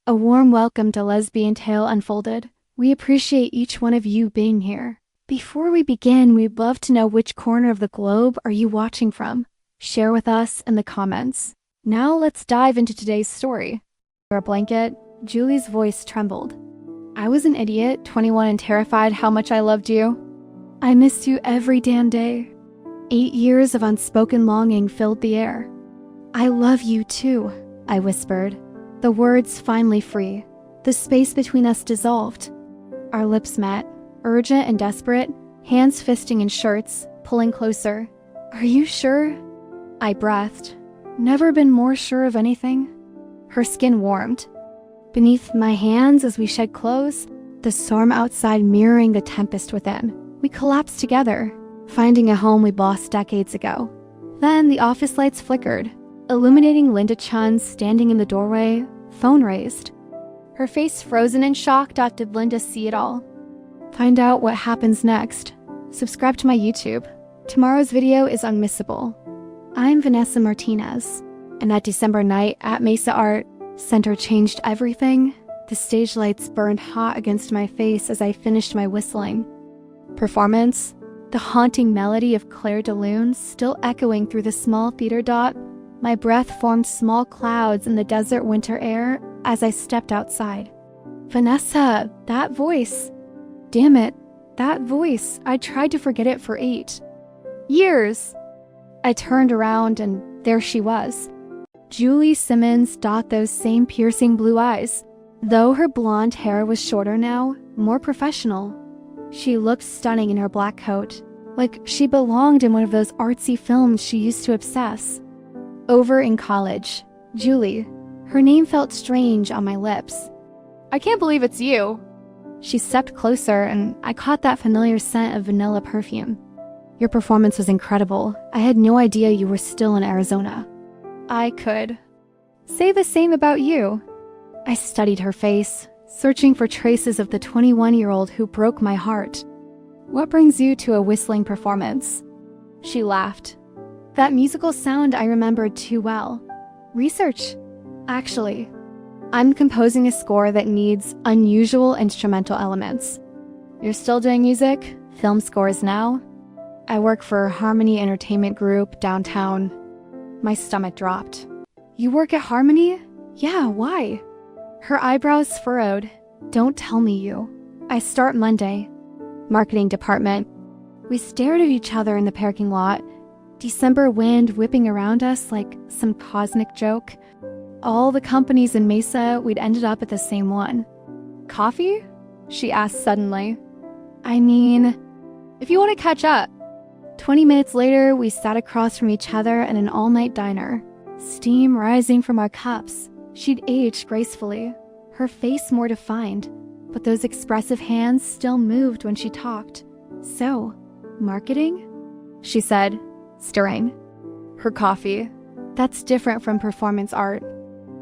A warm welcome to Lesbian Tale Unfolded. We appreciate each one of you being here. Before we begin, we'd love to know which corner of the globe are you watching from. Share with us in the comments. Now let's dive into today's story. For a blanket, Julie's voice trembled. I was an idiot, 21 and terrified how much I loved you. I missed you every damn day. 8 years of unspoken longing filled the air. I love you too, I whispered, the words finally free. The space between us dissolved. Our lips met, urgent and desperate, hands fisting in shirts, pulling closer. Are you sure? I breathed. Never been more sure of anything. Her skin warmed. Beneath my hands as we shed clothes, the storm outside mirroring the tempest within. We collapsed together, finding a home we lost decades ago. Then the office lights flickered, illuminating Linda Chun standing in the doorway, phone raised. Her face frozen in shock. Did Linda see it all? Find out what happens next. Subscribe to my YouTube. Tomorrow's video is unmissable. I'm Vanessa Martinez, and that December night at Mesa Art Center changed everything. The stage lights burned hot against my face as I finished my whistling. Performance, the haunting melody of Claire de Lune still echoing through the small theater dot. My breath formed small clouds in the desert winter air as I stepped outside. Vanessa, that voice. Damn it, that voice. I tried to forget it for 8 years. I turned around and there she was. Julie Simmons. Those same piercing blue eyes. Though her blonde hair was shorter now, more professional. She looked stunning in her black coat, like she belonged in one of those artsy films she used to obsess. Over in college, Julie. Her name felt strange on my lips. I can't believe it's you. She stepped closer and I caught that familiar scent of vanilla perfume. Your performance was incredible. I had no idea you were still in Arizona. I could say the same about you. I studied her face, searching for traces of the 21-year-old who broke my heart. What brings you to a whistling performance? She laughed. That musical sound I remembered too well. Research. Actually, I'm composing a score that needs unusual instrumental elements. You're still doing music? Film scores now? I work for Harmony Entertainment Group downtown. My stomach dropped. You work at Harmony? Yeah, why? Her eyebrows furrowed. Don't tell me you. I start Monday. Marketing department. We stared at each other in the parking lot. December wind whipping around us like some cosmic joke. All the companies in Mesa, we'd ended up at the same one. Coffee? She asked suddenly. I mean, if you want to catch up. 20 minutes later, we sat across from each other in an all-night diner. Steam rising from our cups. She'd aged gracefully, her face more defined, but those expressive hands still moved when she talked. So, marketing? She said, stirring her coffee. That's different from performance art.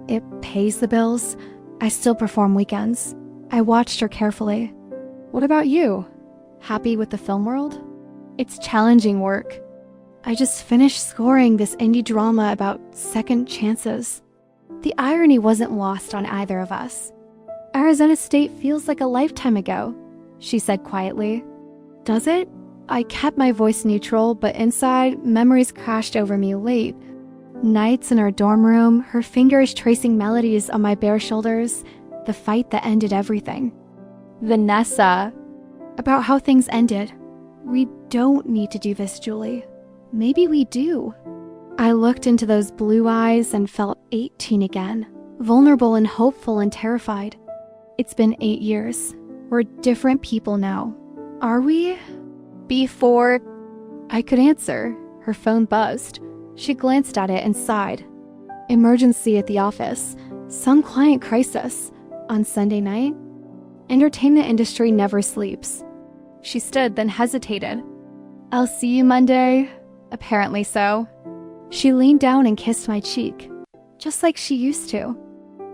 It pays the bills. I still perform weekends. I watched her carefully. What about you? Happy with the film world? It's challenging work. I just finished scoring this indie drama about second chances. The irony wasn't lost on either of us. Arizona State feels like a lifetime ago, she said quietly. Does it? I kept my voice neutral, but inside, memories crashed over me late. Nights in our dorm room, her fingers tracing melodies on my bare shoulders, the fight that ended everything. Vanessa. About how things ended. We don't need to do this, Julie. Maybe we do. I looked into those blue eyes and felt 18 again, vulnerable and hopeful and terrified. It's been 8 years. We're different people now. Are we? Before I could answer, her phone buzzed. She glanced at it and sighed. Emergency at the office. Some client crisis. On Sunday night? Entertainment industry never sleeps. She stood, then hesitated. I'll see you Monday. Apparently so. She leaned down and kissed my cheek, just like she used to.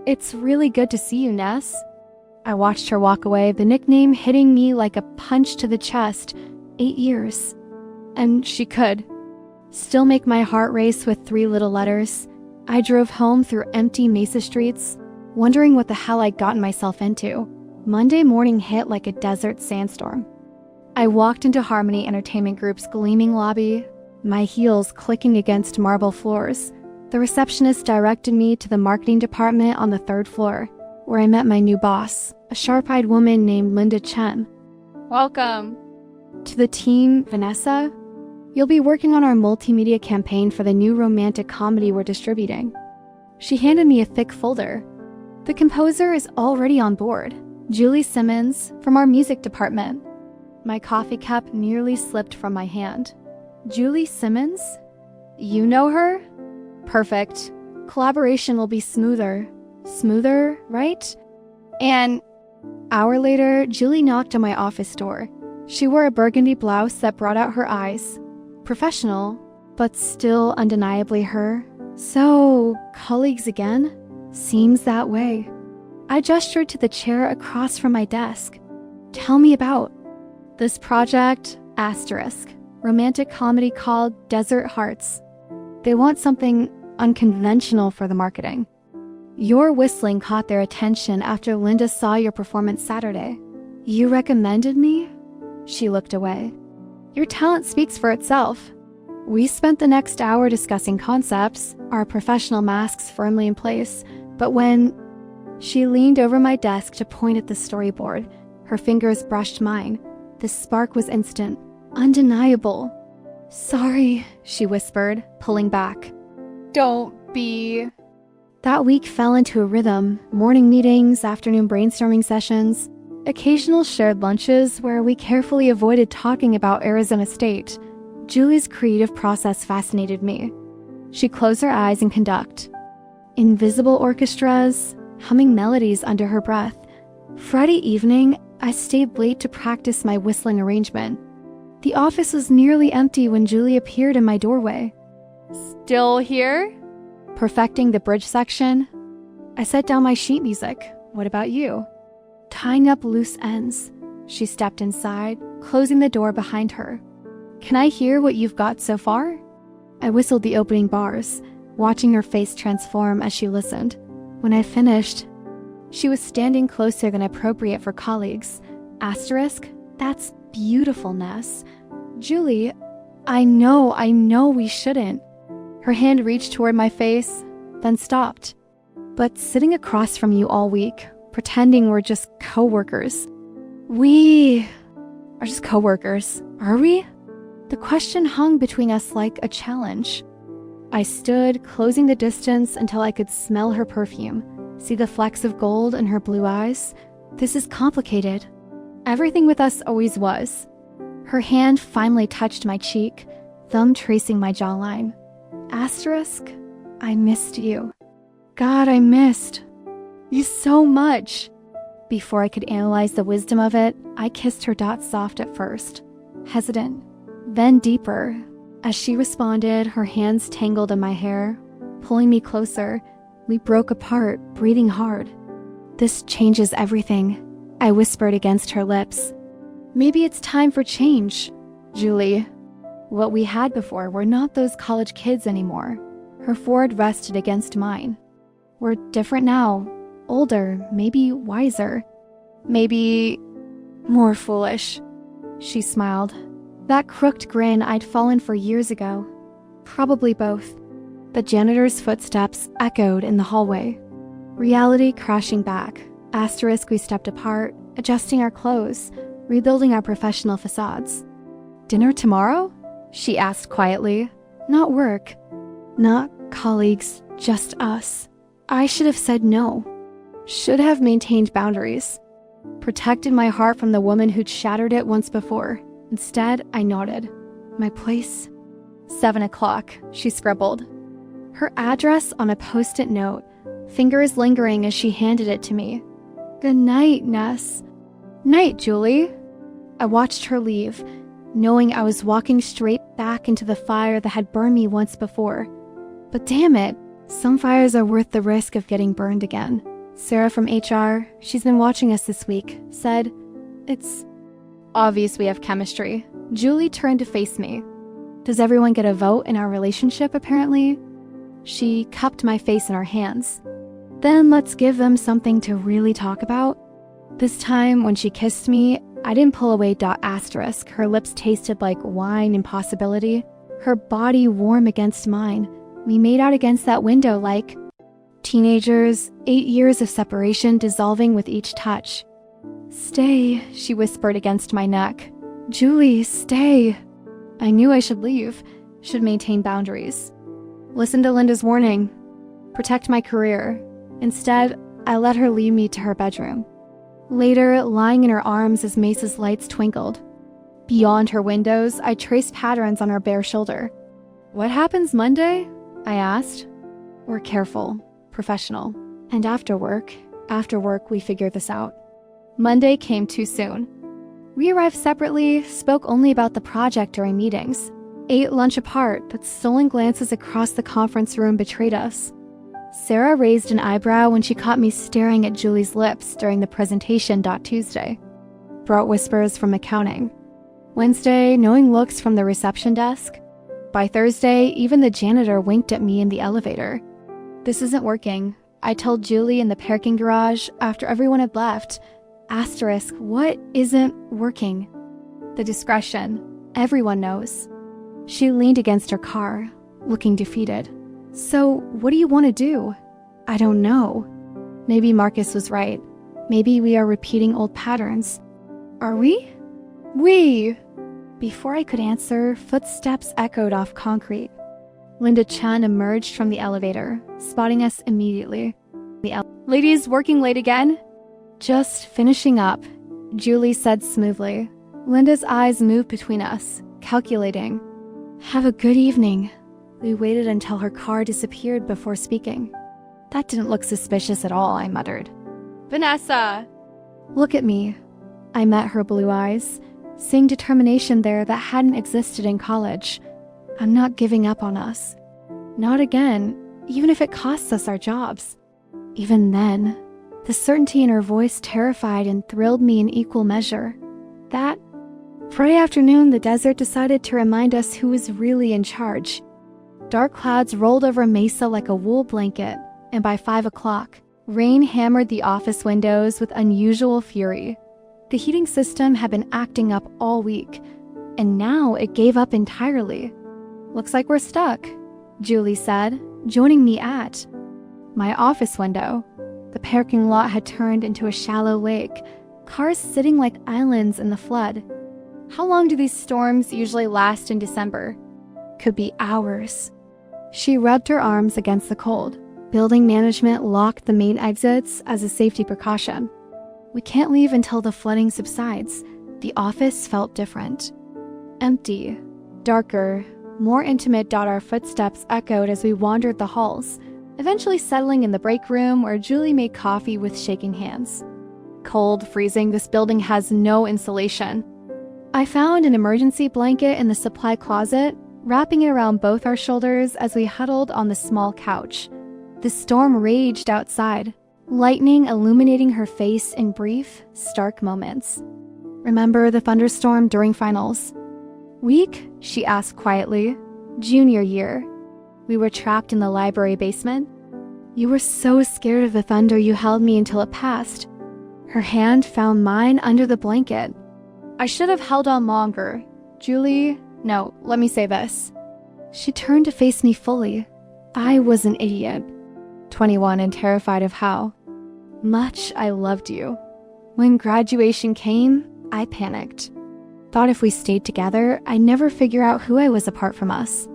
It's really good to see you, Ness. I watched her walk away, the nickname hitting me like a punch to the chest. 8 years. And she could still make my heart race with 3 little letters. I drove home through empty Mesa streets, wondering what the hell I'd gotten myself into. Monday morning hit like a desert sandstorm. I walked into Harmony Entertainment Group's gleaming lobby, my heels clicking against marble floors. The receptionist directed me to the marketing department on the 3rd floor, where I met my new boss, a sharp-eyed woman named Linda Chen. Welcome. To the team, Vanessa, you'll be working on our multimedia campaign for the new romantic comedy we're distributing. She handed me a thick folder. The composer is already on board, Julie Simmons from our music department. My coffee cup nearly slipped from my hand. Julie Simmons? You know her? Perfect. Collaboration will be smoother. Smoother, right? An hour later, Julie knocked on my office door. She wore a burgundy blouse that brought out her eyes. Professional, but still undeniably her. So, colleagues again? Seems that way. I gestured to the chair across from my desk. Tell me about this project, asterisk, romantic comedy called Desert Hearts. They want something unconventional for the marketing. Your whistling caught their attention after Linda saw your performance Saturday. You recommended me? She looked away. Your talent speaks for itself. We spent the next hour discussing concepts, our professional masks firmly in place, but when she leaned over my desk to point at the storyboard, her fingers brushed mine. The spark was instant, undeniable. Sorry, she whispered, pulling back. Don't be... That week fell into a rhythm, morning meetings, afternoon brainstorming sessions, occasional shared lunches where we carefully avoided talking about Arizona State. Julie's creative process fascinated me. She'd close her eyes and conduct. Invisible orchestras, humming melodies under her breath. Friday evening, I stayed late to practice my whistling arrangement. The office was nearly empty when Julie appeared in my doorway. Still here? Perfecting the bridge section. I set down my sheet music. What about you? Tying up loose ends. She stepped inside, closing the door behind her. Can I hear what you've got so far? I whistled the opening bars, watching her face transform as she listened. When I finished, she was standing closer than appropriate for colleagues. Asterisk, that's beautifulness. Julie, I know we shouldn't. Her hand reached toward my face, then stopped. But sitting across from you all week, pretending we're just co-workers. We are just co-workers, are we? The question hung between us like a challenge. I stood, closing the distance until I could smell her perfume, see the flecks of gold in her blue eyes. This is complicated. Everything with us always was. Her hand finally touched my cheek, thumb tracing my jawline. Asterisk, I missed you. God, I missed you so much. Before I could analyze the wisdom of it, I kissed her soft at first, hesitant, then deeper. As she responded, her hands tangled in my hair, pulling me closer. We broke apart, breathing hard. This changes everything, I whispered against her lips. Maybe it's time for change, Julie. What we had before, we're not those college kids anymore. Her forehead rested against mine. We're different now, older, maybe wiser, maybe more foolish. She smiled. That crooked grin I'd fallen for years ago. Probably both. The janitor's footsteps echoed in the hallway. Reality crashing back. Asterisk, we stepped apart, adjusting our clothes, rebuilding our professional facades. Dinner tomorrow? She asked quietly. Not work. Not colleagues, just us. I should have said no. Should have maintained boundaries. Protected my heart from the woman who'd shattered it once before. Instead, I nodded. My place? 7 o'clock, she scribbled. Her address on a post-it note, fingers lingering as she handed it to me. Good night, Ness. Night, Julie. I watched her leave, knowing I was walking straight back into the fire that had burned me once before. But damn it, some fires are worth the risk of getting burned again. Sarah from HR, she's been watching us this week, said, it's obvious we have chemistry. Julie turned to face me. Does everyone get a vote in our relationship, apparently? She cupped my face in her hands. Then let's give them something to really talk about. This time, when she kissed me, I didn't pull away ... Her lips tasted like wine and possibility. Her body warm against mine. We made out against that window like teenagers, 8 years of separation dissolving with each touch. Stay, she whispered against my neck. Julie, stay. I knew I should leave, should maintain boundaries. Listen to Linda's warning. Protect my career. Instead, I let her lead me to her bedroom. Later, lying in her arms as Mesa's lights twinkled. Beyond her windows, I traced patterns on her bare shoulder. What happens Monday? I asked. We're careful, professional. And after work, we figure this out. Monday came too soon. We arrived separately, spoke only about the project during meetings, ate lunch apart, but stolen glances across the conference room betrayed us. Sarah raised an eyebrow when she caught me staring at Julie's lips during the presentation. Tuesday brought whispers from accounting. Wednesday, knowing looks from the reception desk. By Thursday, even the janitor winked at me in the elevator. This isn't working, I told Julie in the parking garage after everyone had left. Asterisk, what isn't working? The discretion. Everyone knows. She leaned against her car, looking defeated. So, what do you want to do? I don't know. Maybe Marcus was right. Maybe we are repeating old patterns. Are we? We! Before I could answer, footsteps echoed off concrete. Linda Chen emerged from the elevator, spotting us immediately. Ladies working late again? Just finishing up, Julie said smoothly. Linda's eyes moved between us, calculating. Have a good evening. We waited until her car disappeared before speaking. That didn't look suspicious at all, I muttered. Vanessa! Look at me. I met her blue eyes, seeing determination there that hadn't existed in college. I'm not giving up on us. Not again, even if it costs us our jobs. Even then, the certainty in her voice terrified and thrilled me in equal measure. That Friday afternoon, the desert decided to remind us who was really in charge. Dark clouds rolled over Mesa like a wool blanket, and by 5 o'clock, rain hammered the office windows with unusual fury. The heating system had been acting up all week, and now it gave up entirely. Looks like we're stuck, Julie said, joining me at my office window. The parking lot had turned into a shallow lake, cars sitting like islands in the flood. How long do these storms usually last in December? Could be hours. She rubbed her arms against the cold. Building management locked the main exits as a safety precaution. We can't leave until the flooding subsides. The office felt different. Empty, darker, more intimate. Our footsteps echoed as we wandered the halls, eventually settling in the break room where Julie made coffee with shaking hands. Cold, freezing, this building has no insulation. I found an emergency blanket in the supply closet, wrapping it around both our shoulders as we huddled on the small couch. The storm raged outside, lightning illuminating her face in brief, stark moments. Remember the thunderstorm during finals? Week? She asked quietly. Junior year. We were trapped in the library basement. You were so scared of the thunder you held me until it passed. Her hand found mine under the blanket. I should have held on longer. Julie, no, let me say this. She turned to face me fully. I was an idiot. 21 and terrified of how much I loved you. When graduation came, I panicked. Thought if we stayed together, I'd never figure out who I was apart from us.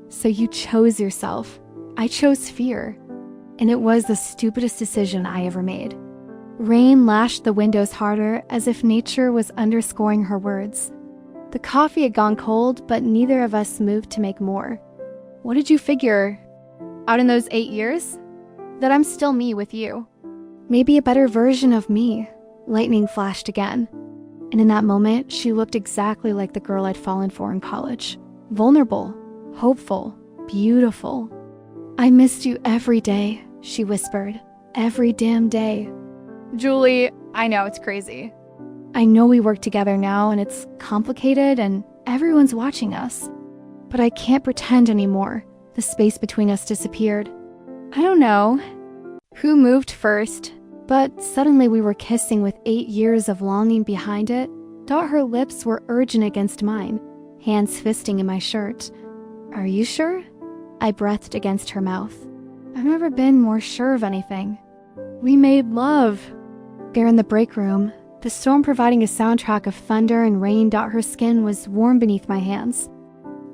So you chose yourself. I chose fear. And it was the stupidest decision I ever made. Rain lashed the windows harder as if nature was underscoring her words. The coffee had gone cold, but neither of us moved to make more. What did you figure out in those 8 years? That I'm still me with you. Maybe a better version of me. Lightning flashed again. And in that moment, she looked exactly like the girl I'd fallen for in college. Vulnerable, hopeful, beautiful. I missed you every day, she whispered. Every damn day. Julie, I know it's crazy. I know we work together now and it's complicated and everyone's watching us. But I can't pretend anymore. The space between us disappeared. I don't know. Who moved first? But suddenly we were kissing with 8 years of longing behind it. Her lips were urgent against mine, hands fisting in my shirt. Are you sure? I breathed against her mouth. I've never been more sure of anything. We made love. There in the break room, the storm providing a soundtrack of thunder and rain. Her skin was warm beneath my hands.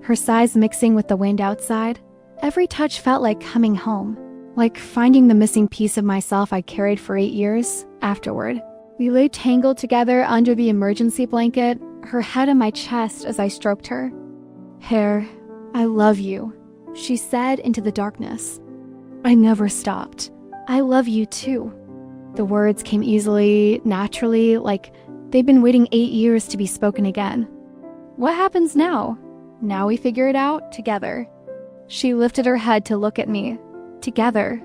Her sighs mixing with the wind outside. Every touch felt like coming home, like finding the missing piece of myself I carried for 8 years afterward. We lay tangled together under the emergency blanket, her head on my chest as I stroked her. Hair, I love you, she said into the darkness. I never stopped. I love you too. The words came easily, naturally, like they'd been waiting 8 years to be spoken again. What happens now? Now we figure it out together. She lifted her head to look at me. Together.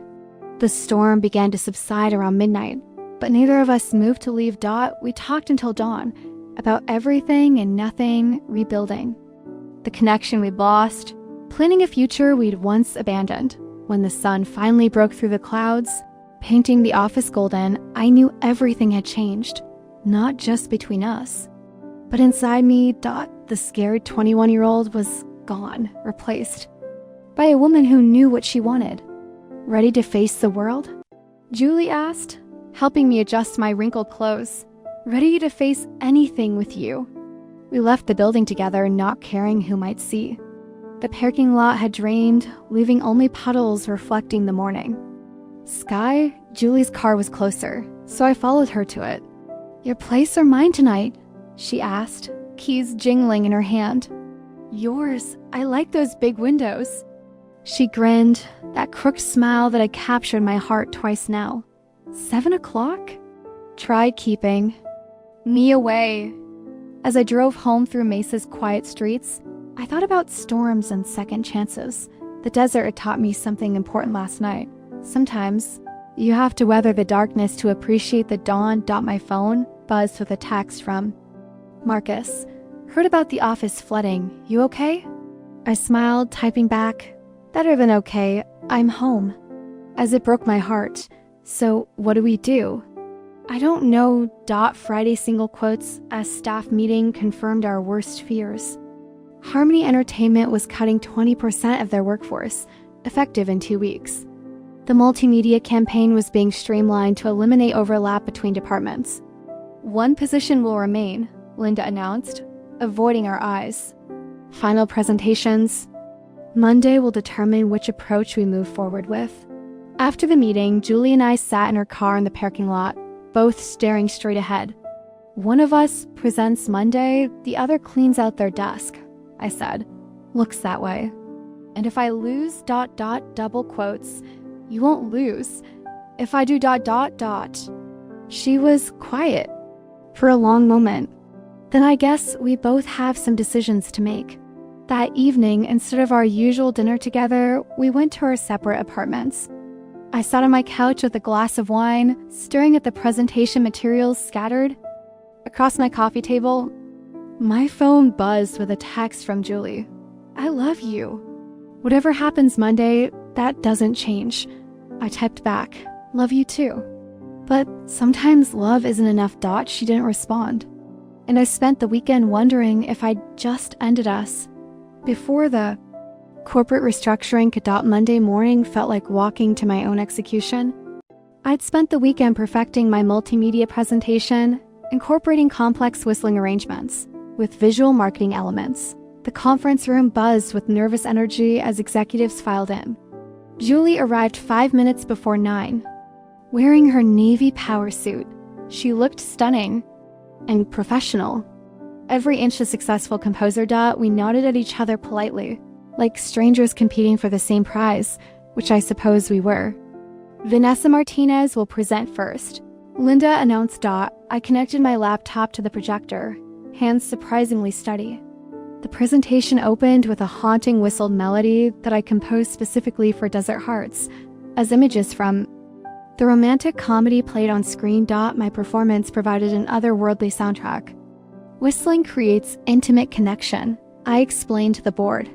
The storm began to subside around midnight, but neither of us moved to leave. We talked until dawn, about everything and nothing, rebuilding. The connection we'd lost, planning a future we'd once abandoned. When the sun finally broke through the clouds, painting the office golden, I knew everything had changed, not just between us. But inside me, the scared 21-year-old was gone, replaced by a woman who knew what she wanted. Ready to face the world? Julie asked, helping me adjust my wrinkled clothes. Ready to face anything with you. We left the building together, not caring who might see. The parking lot had drained, leaving only puddles reflecting the morning. Sky, Julie's car was closer, so I followed her to it. Your place or mine tonight? She asked, keys jingling in her hand. Yours. I like those big windows. She grinned, that crooked smile that had captured my heart twice now. 7 o'clock? Tried keeping me away. As I drove home through Mesa's quiet streets, I thought about storms and second chances. The desert had taught me something important last night. Sometimes, you have to weather the darkness to appreciate the dawn. My phone buzzed with a text from Marcus. Heard about the office flooding. You okay? I smiled, typing back, better than okay, I'm home. As it broke my heart. So, what do we do? I don't know. Friday single quotes as staff meeting confirmed our worst fears. Harmony Entertainment was cutting 20% of their workforce, effective in 2 weeks. The multimedia campaign was being streamlined to eliminate overlap between departments. One position will remain, Linda announced, avoiding our eyes. Final presentations. Monday will determine which approach we move forward with. After the meeting, Julie and I sat in her car in the parking lot, both staring straight ahead. One of us presents Monday, the other cleans out their desk, I said. Looks that way. And if I lose ... double quotes, you won't lose. If I do ... She was quiet for a long moment. Then I guess we both have some decisions to make. That evening, instead of our usual dinner together, we went to our separate apartments. I sat on my couch with a glass of wine, staring at the presentation materials scattered. Across my coffee table, my phone buzzed with a text from Julie. I love you. Whatever happens Monday, that doesn't change. I typed back, love you too. But sometimes love isn't enough. She didn't respond. And I spent the weekend wondering if I'd just ended us. Before the corporate restructuring, Monday morning felt like walking to my own execution. I'd spent the weekend perfecting my multimedia presentation, incorporating complex whistling arrangements with visual marketing elements. The conference room buzzed with nervous energy as executives filed in. Julie arrived 5 minutes before 9. Wearing her navy power suit, she looked stunning and professional. Every inch a successful composer. We nodded at each other politely, like strangers competing for the same prize, which I suppose we were. Vanessa Martinez will present first. Linda announced. I connected my laptop to the projector, hands surprisingly steady. The presentation opened with a haunting whistled melody that I composed specifically for Desert Hearts, as images from the romantic comedy played on screen. My performance provided an otherworldly soundtrack. Whistling creates intimate connection, I explained to the board.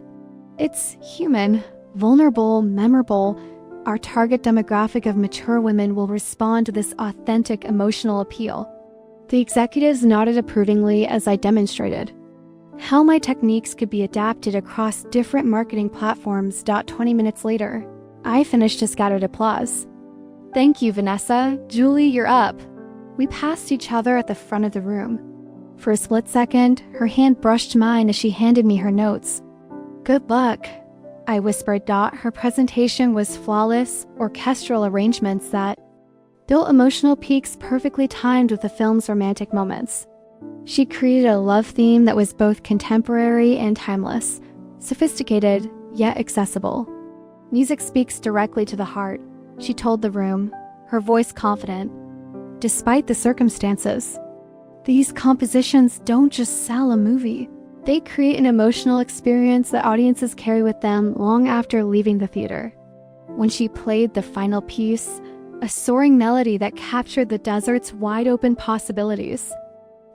It's human, vulnerable, memorable, Our target demographic of mature women will respond to this authentic emotional appeal. The executives nodded approvingly as I demonstrated how my techniques could be adapted across different marketing platforms. 20 minutes later, I finished to scattered applause. Thank you, Vanessa. Julie, you're up. We passed each other at the front of the room. For a split second, her hand brushed mine as she handed me her notes. Good luck, I whispered. Her presentation was flawless, orchestral arrangements that built emotional peaks perfectly timed with the film's romantic moments. She created a love theme that was both contemporary and timeless, sophisticated yet accessible. Music speaks directly to the heart, she told the room, her voice confident. Despite the circumstances, these compositions don't just sell a movie. They create an emotional experience that audiences carry with them long after leaving the theater. When she played the final piece, a soaring melody that captured the desert's wide-open possibilities,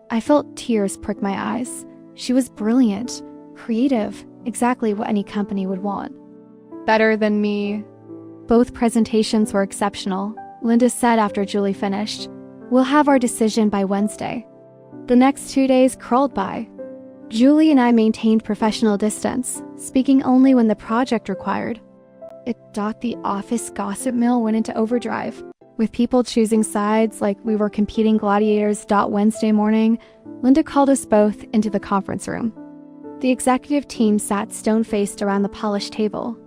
I felt tears prick my eyes. She was brilliant, creative, exactly what any company would want. Better than me. Both presentations were exceptional, Linda said after Julie finished. We'll have our decision by Wednesday. The next 2 days crawled by. Julie and I maintained professional distance, speaking only when the project required. The office gossip mill went into overdrive, with people choosing sides like we were competing gladiators. Wednesday morning, Linda called us both into the conference room. The executive team sat stone-faced around the polished table.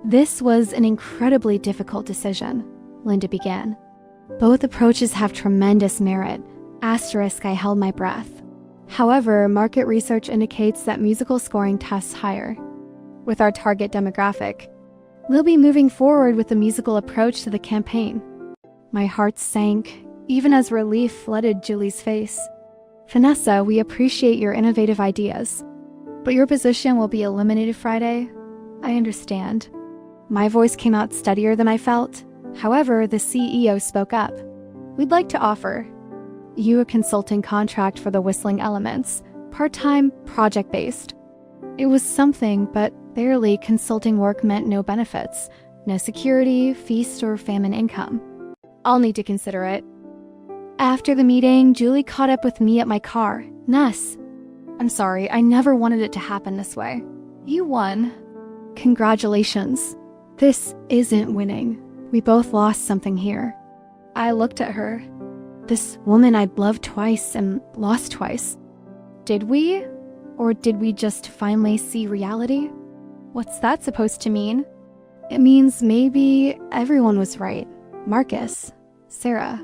This was an incredibly difficult decision, Linda began. Both approaches have tremendous merit. I held my breath. However, market research indicates that musical scoring tests higher. With our target demographic, we'll be moving forward with the musical approach to the campaign. My heart sank, even as relief flooded Julie's face. Vanessa, we appreciate your innovative ideas, but your position will be eliminated Friday. I understand. My voice came out steadier than I felt. However, the CEO spoke up. We'd like to offer you a consulting contract for the whistling elements, part-time, project-based. It was something, but barely. Consulting work meant no benefits, no security, feast or famine income. I'll need to consider it. After the meeting, Julie caught up with me at my car. Ness, I'm sorry, I never wanted it to happen this way. You won. Congratulations. This isn't winning. We both lost something here. I looked at her. This woman I'd loved twice and lost twice. Did we? Or did we just finally see reality? What's that supposed to mean? It means maybe everyone was right. Marcus, Sarah,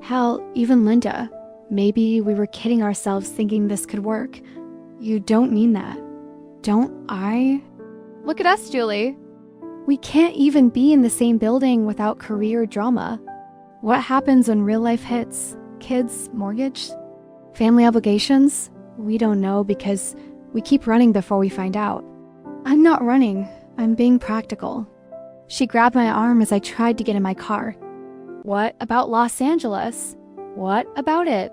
hell, even Linda. Maybe we were kidding ourselves thinking this could work. You don't mean that. Don't I? Look at us, Julie. We can't even be in the same building without career drama. What happens when real life hits? Kids, mortgage, family obligations? We don't know because we keep running before we find out. I'm not running. I'm being practical. She grabbed my arm as I tried to get in my car. What about Los Angeles? What about it?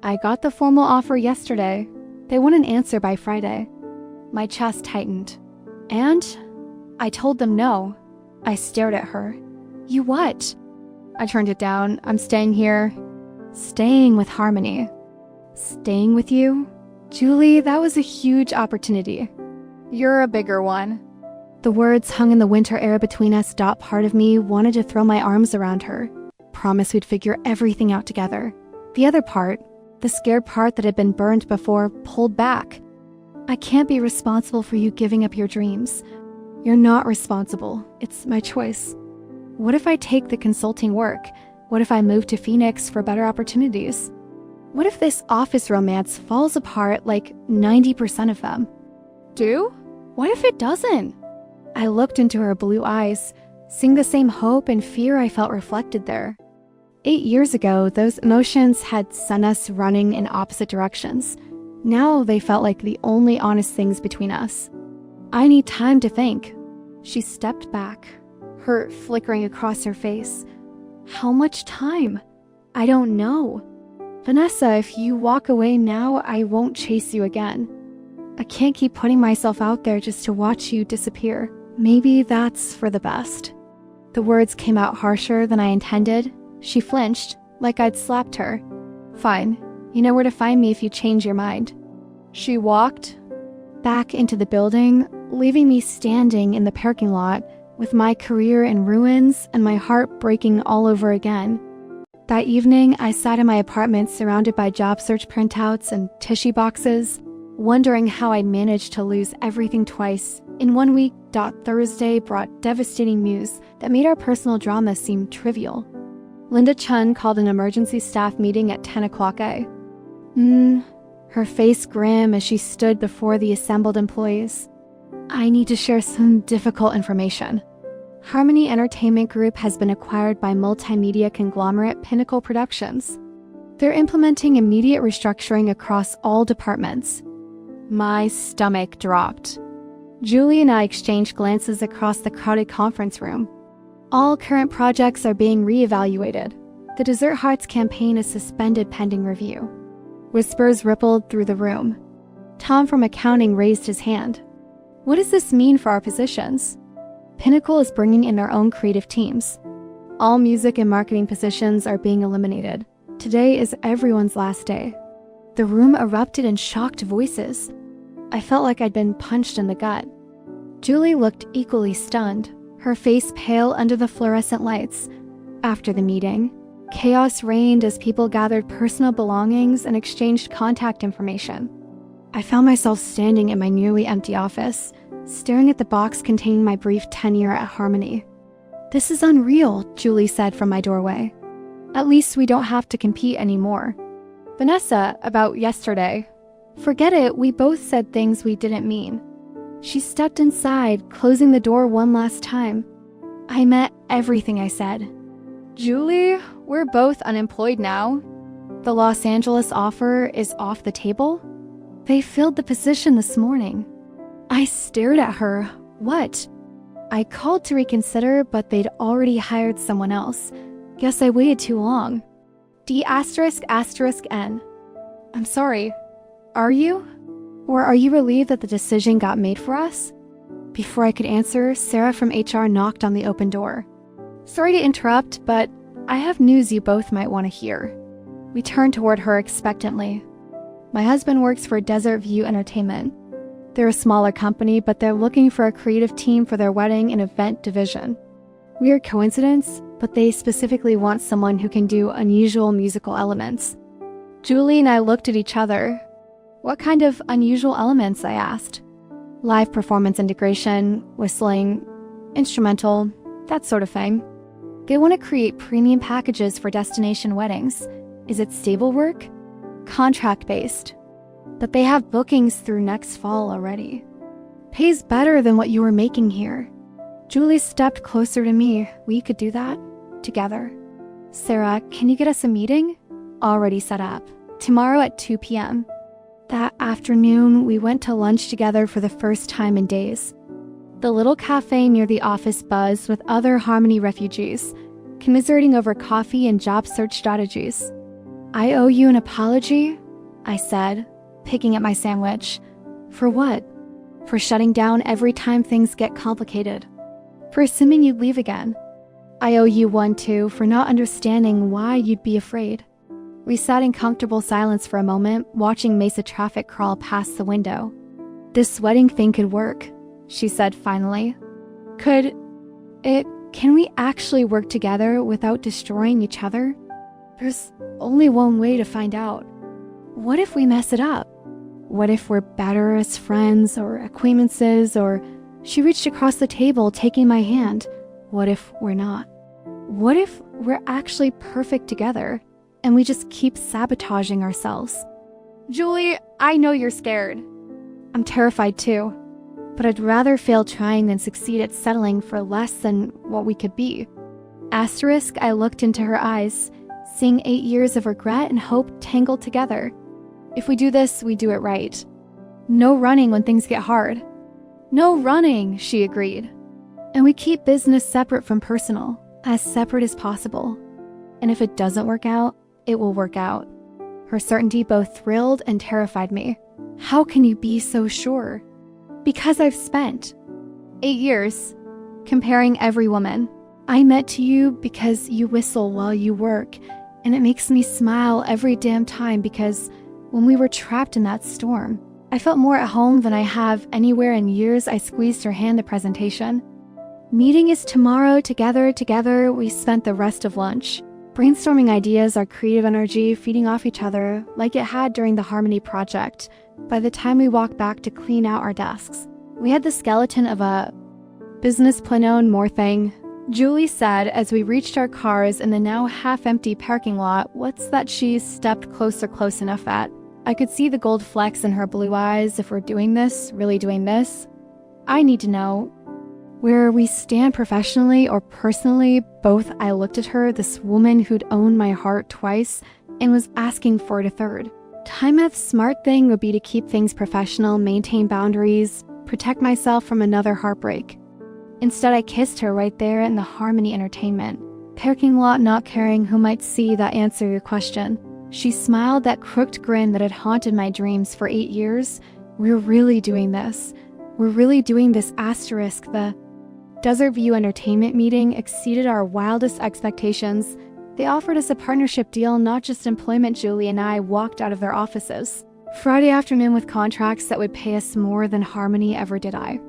I got the formal offer yesterday. They want an answer by Friday. My chest tightened. And I told them no. I stared at her. You what? I turned it down. I'm staying here. Staying with Harmony. Staying with you? Julie, that was a huge opportunity. You're a bigger one. The words hung in the winter air between us. Part of me wanted to throw my arms around her. Promise we'd figure everything out together. The other part, the scared part that had been burned before, pulled back. I can't be responsible for you giving up your dreams. You're not responsible. It's my choice. What if I take the consulting work? What if I move to Phoenix for better opportunities? What if this office romance falls apart like 90% of them? Do? What if it doesn't? I looked into her blue eyes, seeing the same hope and fear I felt reflected there. 8 years ago, those emotions had sent us running in opposite directions. Now they felt like the only honest things between us. I need time to think. She stepped back, hurt flickering across her face. How much time? I don't know. Vanessa, if you walk away now, I won't chase you again. I can't keep putting myself out there just to watch you disappear. Maybe that's for the best. The words came out harsher than I intended. She flinched, like I'd slapped her. Fine, you know where to find me if you change your mind. She walked back into the building, leaving me standing in the parking lot with my career in ruins and my heart breaking all over again. That evening, I sat in my apartment surrounded by job search printouts and tissue boxes, wondering how I'd managed to lose everything twice in 1 week. Thursday brought devastating news that made our personal drama seem trivial. Linda Chun called an emergency staff meeting at 10 o'clock a.m. Her face grim as she stood before the assembled employees. I need to share some difficult information. Harmony Entertainment Group has been acquired by multimedia conglomerate Pinnacle Productions. They're implementing immediate restructuring across all departments. My stomach dropped. Julie and I exchanged glances across the crowded conference room. All current projects are being reevaluated. The Dessert Hearts campaign is suspended pending review. Whispers rippled through the room. Tom from accounting raised his hand. What does this mean for our positions? Pinnacle is bringing in their own creative teams. All music and marketing positions are being eliminated. Today is everyone's last day. The room erupted in shocked voices. I felt like I'd been punched in the gut. Julie looked equally stunned, her face pale under the fluorescent lights. After the meeting, chaos reigned as people gathered personal belongings and exchanged contact information. I found myself standing in my nearly empty office, staring at the box containing my brief tenure at Harmony. This is unreal, Julie said from my doorway. At least we don't have to compete anymore. Vanessa, about yesterday. Forget it, we both said things we didn't mean. She stepped inside, closing the door one last time. I meant everything I said. Julie, we're both unemployed now. The Los Angeles offer is off the table? They filled the position this morning. I stared at her. What? I called to reconsider, but they'd already hired someone else. Guess I waited too long. D***N. I'm sorry. Are you? Or are you relieved that the decision got made for us? Before I could answer, Sarah from HR knocked on the open door. Sorry to interrupt, but I have news you both might want to hear. We turned toward her expectantly. My husband works for Desert View Entertainment. They're a smaller company, but they're looking for a creative team for their wedding and event division. Weird coincidence, but they specifically want someone who can do unusual musical elements. Julie and I looked at each other. What kind of unusual elements, I asked. Live performance integration, whistling, instrumental, that sort of thing. They want to create premium packages for destination weddings. Is it stable work? Contract-based. But they have bookings through next fall already. Pays better than what you were making here. Julie stepped closer to me. We could do that together. Sarah, can you get us a meeting? Already set up. Tomorrow at 2 p.m. That afternoon, we went to lunch together for the first time in days. The little cafe near the office buzzed with other Harmony refugees, commiserating over coffee and job search strategies. I owe you an apology, I said, picking at my sandwich. For what? For shutting down every time things get complicated. For assuming you'd leave again. I owe you one too for not understanding why you'd be afraid. We sat in comfortable silence for a moment, watching Mesa traffic crawl past the window. This wedding thing could work, she said finally. Can we actually work together without destroying each other? There's only one way to find out. What if we mess it up? What if we're better as friends or acquaintances or... She reached across the table, taking my hand. What if we're not? What if we're actually perfect together and we just keep sabotaging ourselves? Julie, I know you're scared. I'm terrified too, but I'd rather fail trying than succeed at settling for less than what we could be. Asterisk, I looked into her eyes, seeing 8 years of regret and hope tangled together. If we do this, we do it right. No running when things get hard. No running, she agreed. And we keep business separate from personal, as separate as possible. And if it doesn't work out, it will work out. Her certainty both thrilled and terrified me. How can you be so sure? Because I've spent 8 years comparing every woman, I met you because you whistle while you work, and it makes me smile every damn time because when we were trapped in that storm, I felt more at home than I have anywhere in years. I squeezed her hand the presentation. Meeting is tomorrow. Together, we spent the rest of lunch, brainstorming ideas, our creative energy, feeding off each other like it had during the Harmony project. By the time we walked back to clean out our desks, we had the skeleton of a business plan more thing. Julie said as we reached our cars in the now half-empty parking lot. What's that she stepped close enough at? I could see the gold flecks in her blue eyes. If we're doing this, really doing this, I need to know where we stand professionally or personally. Both. I looked at her, this woman who'd owned my heart twice and was asking for it a third. Time's smart thing would be to keep things professional, maintain boundaries, protect myself from another heartbreak. Instead, I kissed her right there in the Harmony Entertainment parking lot, not caring who might see that answer your question. She smiled, that crooked grin that had haunted my dreams for 8 years. We're really doing this. We're really doing this. Asterisk. The Desert View Entertainment meeting exceeded our wildest expectations. They offered us a partnership deal, not just employment. Julie and I walked out of their offices Friday afternoon with contracts that would pay us more than Harmony ever did. I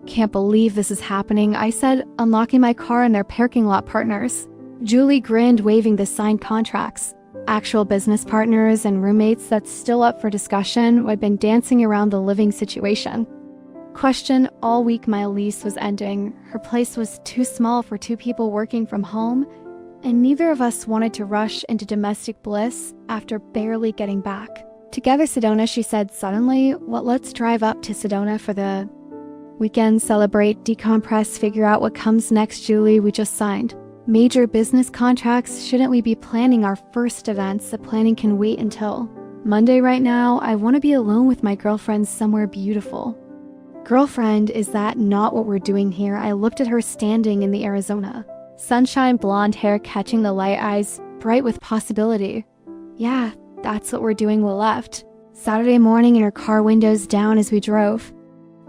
can't believe this is happening, I said, unlocking my car and their parking lot partners. Julie grinned, waving the signed contracts. Actual business partners and roommates that's still up for discussion who had been dancing around the living situation. Question: all week my lease was ending. Her place was too small for 2 people working from home, and neither of us wanted to rush into domestic bliss after barely getting back. Together, Sedona, she said suddenly. Well, let's drive up to Sedona for the weekend, celebrate, decompress, figure out what comes next. Julie, we just signed major business contracts. Shouldn't we be planning our first events? The planning can wait until Monday. Right now, I want to be alone with my girlfriend somewhere beautiful. Girlfriend, is that not what we're doing here? I looked at her standing in the Arizona sunshine, blonde hair catching the light, eyes bright with possibility. Yeah, that's what we're doing. We left Saturday morning in her car, windows down, as we drove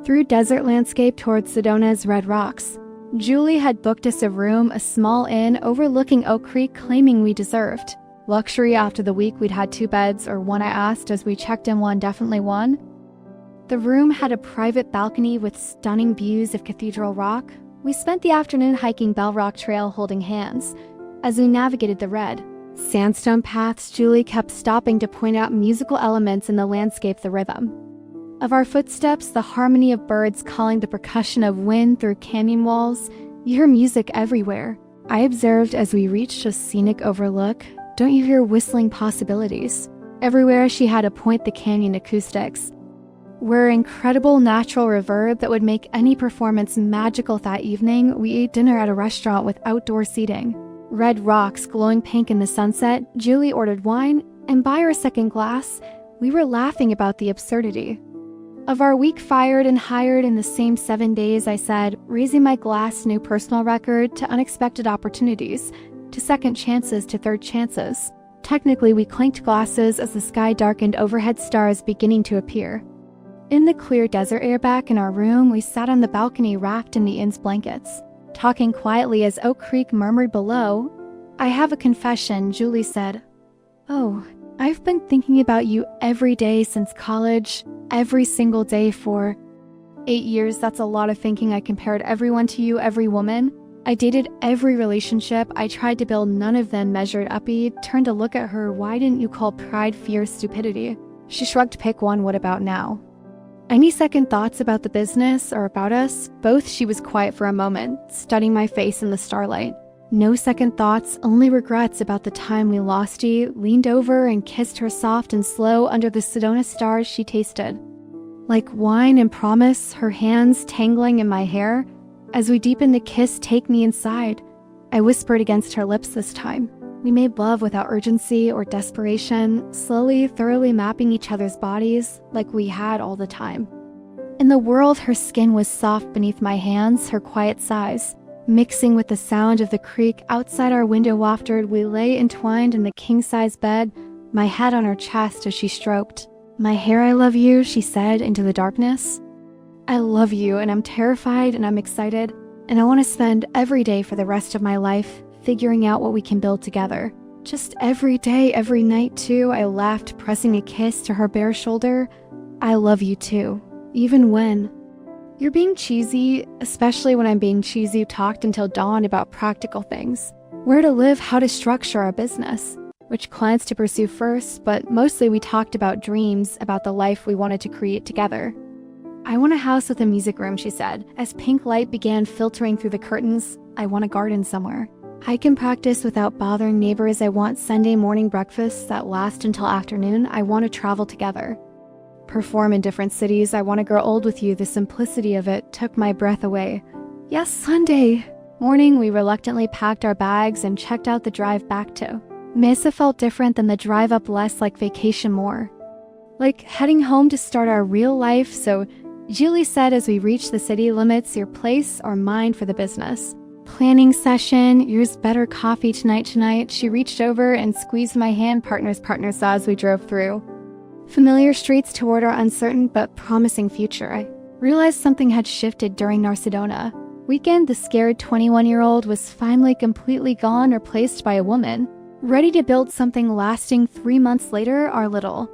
through desert landscape towards Sedona's red rocks. Julie had booked us a room, a small inn overlooking Oak Creek, claiming we deserved luxury after the week we'd had 2 beds, or one, I asked as we checked in. One, definitely one. The room had a private balcony with stunning views of Cathedral Rock. We spent the afternoon hiking Bell Rock Trail, holding hands as we navigated the red sandstone paths. Julie kept stopping to point out musical elements in the landscape, the rhythm of our footsteps, the harmony of birds calling, the percussion of wind through canyon walls. You hear music everywhere, I observed as we reached a scenic overlook. Don't you hear whistling possibilities? Everywhere. She had to point the canyon acoustics were incredible, natural reverb that would make any performance magical. That evening, we ate dinner at a restaurant with outdoor seating. Red rocks glowing pink in the sunset. Julie ordered wine, and by our second glass, we were laughing about the absurdity of our week. Fired and hired in the same 7 days, I said, raising my glass. New personal record to unexpected opportunities, to second chances, to third chances. Technically, we clinked glasses as the sky darkened, overhead stars beginning to appear. In the clear desert air back in our room, we sat on the balcony wrapped in the inn's blankets, talking quietly as Oak Creek murmured below. I have a confession, Julie said. Oh, I've been thinking about you every day since college, every single day for 8 years. That's a lot of thinking. I compared everyone to you, every woman. I dated every relationship. I tried to build, none of them measured up. He turned to look at her. Why didn't you call pride, fear, stupidity? She shrugged. Pick one. What about now? Any second thoughts about the business or about us? Both. She was quiet for a moment, studying my face in the starlight. No second thoughts, only regrets about the time we lost. He leaned over and kissed her soft and slow under the Sedona stars. She tasted like wine and promise, her hands tangling in my hair. As we deepened the kiss, take me inside, I whispered against her lips this time. We made love without urgency or desperation, slowly, thoroughly mapping each other's bodies like we had all the time. In the world, her skin was soft beneath my hands, her quiet sighs mixing with the sound of the creek outside our window wafted. We lay entwined in the king-size bed, my head on her chest as she stroked my hair. I love you, she said into the darkness. I love you, and I'm terrified and I'm excited. and I want to spend every day for the rest of my life figuring out what we can build together. Just every day, every night too, I laughed, pressing a kiss to her bare shoulder. I love you too, even when. You're being cheesy, especially when I'm being cheesy. Talked until dawn about practical things. Where to live, how to structure our business, which clients to pursue first, but mostly we talked about dreams, about the life we wanted to create together. I want a house with a music room, she said. As pink light began filtering through the curtains, I want a garden somewhere. I can practice without bothering neighbors. I want Sunday morning breakfasts that last until afternoon. I want to travel together. Perform in different cities. I want to grow old with you. The simplicity of it took my breath away. Yes, Sunday morning, we reluctantly packed our bags and checked out the drive back to. Mesa felt different than the drive up, less like vacation, more like heading home to start our real life. So Julie said as we reached the city limits, your place or mine for the business. Planning session, yours better coffee tonight. She reached over and squeezed my hand, partners saw as we drove through. Familiar streets toward our uncertain but promising future. I realized something had shifted during Narcedona. Weekend, the scared 21-year-old was finally completely gone, replaced by a woman, ready to build something lasting. 3 months later, our little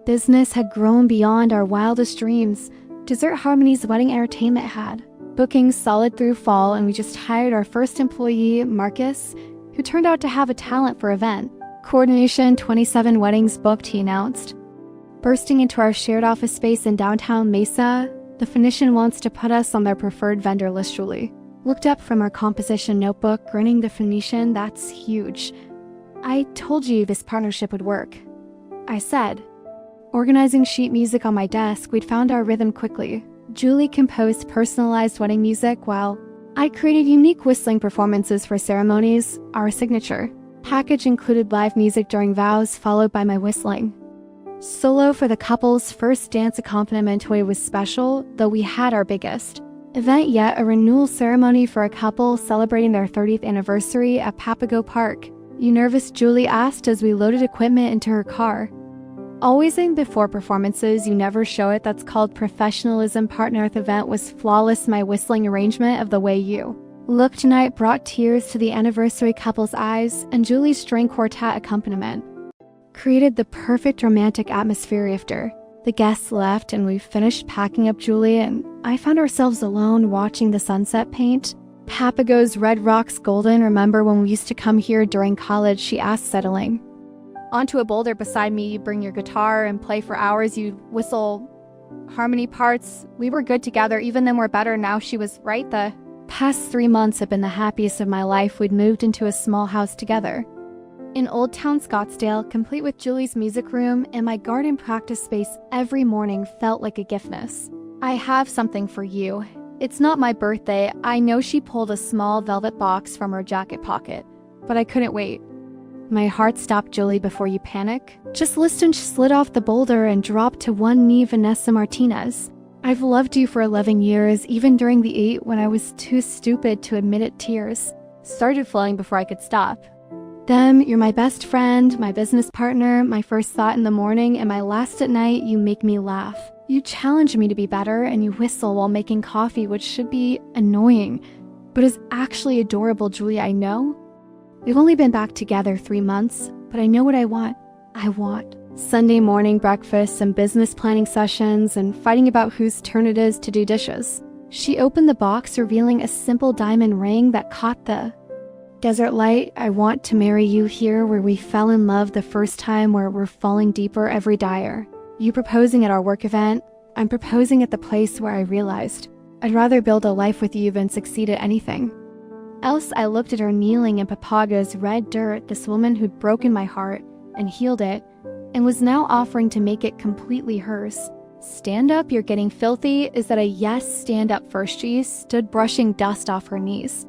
business had grown beyond our wildest dreams. Dessert Harmony's wedding entertainment had bookings solid through fall, and we just hired our first employee, Marcus, who turned out to have a talent for event coordination. 27 weddings booked, he announced. Bursting into our shared office space in downtown Mesa, the Phoenician wants to put us on their preferred vendor list. Julie looked up from her composition notebook, grinning. The Phoenician, that's huge. I told you this partnership would work, I said. Organizing sheet music on my desk, we'd found our rhythm quickly. Julie composed personalized wedding music while I created unique whistling performances for ceremonies. Our signature package included live music during vows, followed by my whistling solo for the couple's first dance accompaniment. Was special, though we had our biggest event yet, a renewal ceremony for a couple celebrating their 30th anniversary at Papago Park. You nervous? Julie asked as we loaded equipment into her car. Always in before performances, you never show it. That's called professionalism. Partner at the event was flawless. My whistling arrangement of The Way You Look Tonight brought tears to the anniversary couple's eyes, and Julie's string quartet accompaniment created the perfect romantic atmosphere. After the guests left and we finished packing up, Julie and I found ourselves alone watching the sunset paint Papago's red rocks golden. Remember when we used to come here during college? She asked, settling onto a boulder beside me. You bring your guitar and play for hours. You'd whistle harmony parts. We were good together. Even then, we're better now. She was right. The past 3 months have been the happiest of my life. We'd moved into a small house together in Old Town Scottsdale, complete with Julie's music room, and my garden practice space. Every morning felt like a giftness. I have something for you. It's not my birthday. I know. She pulled a small velvet box from her jacket pocket, but I couldn't wait. My heart stopped. Julie, before you panic, just listen. She slid off the boulder and dropped to one knee. Vanessa Martinez, I've loved you for 11 years, even during the 8 when I was too stupid to admit it. Tears started flowing before I could stop. Them, you're my best friend, my business partner, my first thought in the morning, and my last at night. You make me laugh. You challenge me to be better, and you whistle while making coffee, which should be annoying, but is actually adorable. Julie, I know. We've only been back together 3 months, but I know what I want. I want Sunday morning breakfasts and business planning sessions and fighting about whose turn it is to do dishes. She opened the box, revealing a simple diamond ring that caught the desert light. I want to marry you here where we fell in love the first time, where we're falling deeper every dire. You proposing at our work event. I'm proposing at the place where I realized I'd rather build a life with you than succeed at anything else. I looked at her kneeling in Papago's red dirt, this woman who'd broken my heart and healed it, and was now offering to make it completely hers. Stand up, you're getting filthy. Is that a yes? Stand up first. She stood, brushing dust off her knees,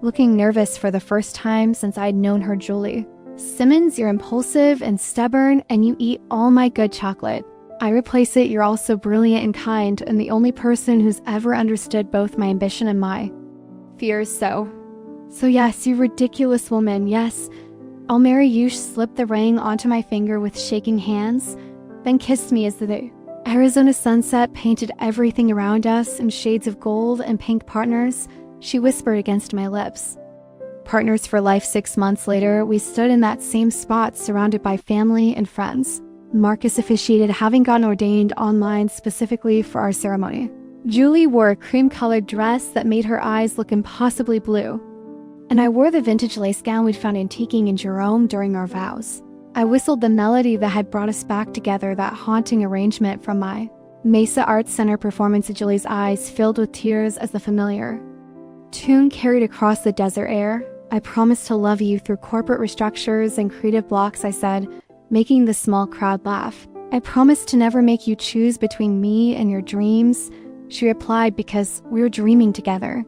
looking nervous for the first time since I'd known her. Julie Simmons, you're impulsive and stubborn, and you eat all my good chocolate. I replace it. You're also brilliant and kind, and the only person who's ever understood both my ambition and my fears. So yes, you ridiculous woman. Yes, I'll marry you. She slipped the ring onto my finger with shaking hands, then kissed me as the Arizona sunset painted everything around us in shades of gold and pink. Partners, she whispered against my lips. Partners for life 6 months later, we stood in that same spot surrounded by family and friends. Marcus officiated, having gotten ordained online specifically for our ceremony. Julie wore a cream-colored dress that made her eyes look impossibly blue. And I wore the vintage lace gown we'd found antiquing in Jerome during our vows. I whistled the melody that had brought us back together, that haunting arrangement from my Mesa Arts Center performance. Of Julie's eyes filled with tears as the familiar tune carried across the desert air. I promised to love you through corporate restructures and creative blocks, I said, making the small crowd laugh. I promised to never make you choose between me and your dreams, she replied, because we were dreaming together.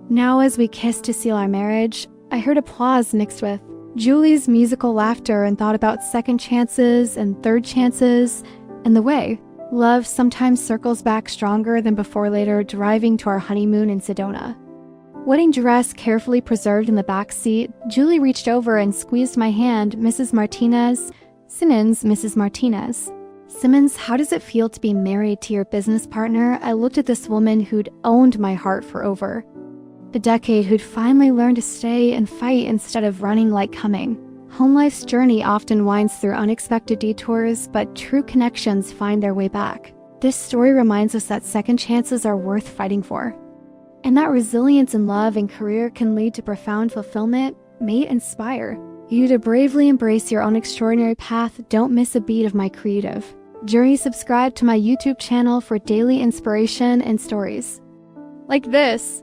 Now, as we kissed to seal our marriage, I heard applause mixed with Julie's musical laughter and thought about second chances and third chances and the way love sometimes circles back stronger than before. Later, driving to our honeymoon in Sedona. Wedding dress carefully preserved in the back seat, Julie reached over and squeezed my hand. Mrs. Martinez. Simmons, Mrs. Martinez. Simmons, how does it feel to be married to your business partner? I looked at this woman who'd owned my heart for over a decade, who'd finally learned to stay and fight instead of running like coming. Home life's journey often winds through unexpected detours, but true connections find their way back. This story reminds us that second chances are worth fighting for, and that resilience in love and career can lead to profound fulfillment. May it inspire you to bravely embrace your own extraordinary path. Don't miss a beat of my creative journey. Subscribe to my YouTube channel for daily inspiration and stories like this.